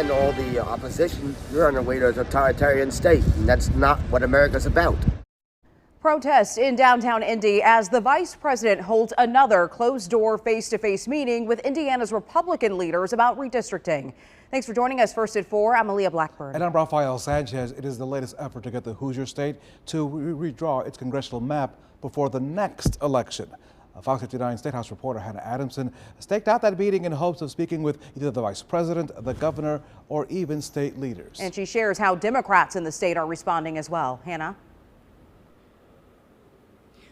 and all the opposition, we're on our way to a totalitarian state, and that's not what America's about. Protests in downtown Indy as the vice president holds another closed-door face-to-face meeting with Indiana's Republican leaders about redistricting. Thanks for joining us. First at 4, I'm Aaliyah Blackburn. And I'm Rafael Sanchez. It is the latest effort to get the Hoosier State to redraw its congressional map before the next election. Fox 59 State House reporter Hannah Adamson staked out that meeting in hopes of speaking with either the vice president, the governor, or even state leaders. And she shares how Democrats in the state are responding as well. Hannah?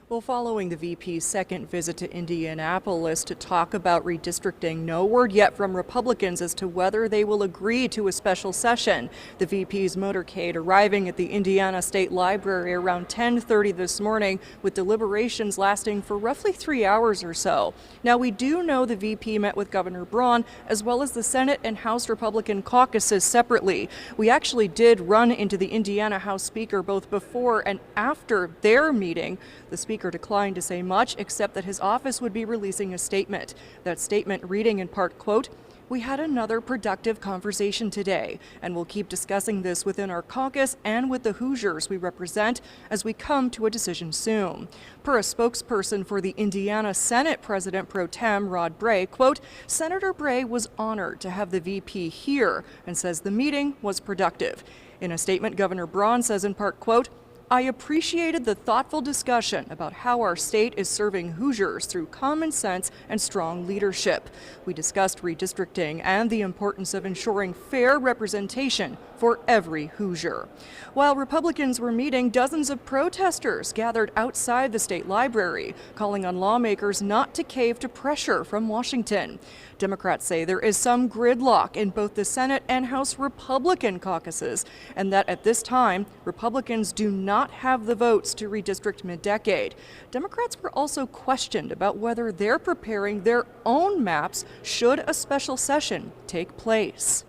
Well, following the VP's second visit to Indianapolis to talk about redistricting, no word yet from Republicans as to whether they will agree to a special session. The VP's motorcade arriving at the Indiana State Library around 10:30 this morning, with deliberations lasting for roughly 3 hours or so. Now, we do know the VP met with Governor Braun as well as the Senate and House Republican caucuses separately. We actually did run into the Indiana House Speaker both before and after their meeting. The Speaker declined to say much, except that his office would be releasing a statement. That statement reading in part, quote, "We had another productive conversation today, and we'll keep discussing this within our caucus and with the Hoosiers we represent as we come to a decision soon." Per a spokesperson for the Indiana Senate President Pro Tem Rod Bray, quote, "Senator Bray was honored to have the VP here and says the meeting was productive." In a statement, Governor Braun says in part, quote, "I appreciated the thoughtful discussion about how our state is serving Hoosiers through common sense and strong leadership. We discussed redistricting and the importance of ensuring fair representation for every Hoosier." While Republicans were meeting, dozens of protesters gathered outside the state library, calling on lawmakers not to cave to pressure from Washington. Democrats say there is some gridlock in both the Senate and House Republican caucuses, and that at this time, Republicans do not have the votes to redistrict mid-decade. Democrats were also questioned about whether they're preparing their own maps should a special session take place.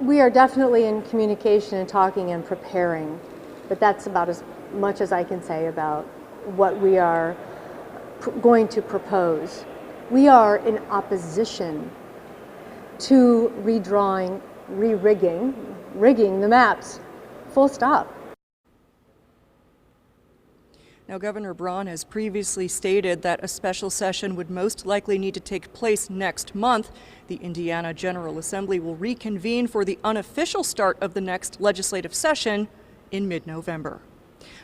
We are definitely in communication and talking and preparing, but that's about as much as I can say about what we are going to propose. We are in opposition to redrawing, rigging the maps, full stop. Now, Governor Braun has previously stated that a special session would most likely need to take place next month. The Indiana General Assembly will reconvene for the unofficial start of the next legislative session in mid-November.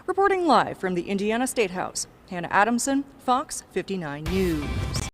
Reporting live from the Indiana State House, Hannah Adamson, Fox 59 News.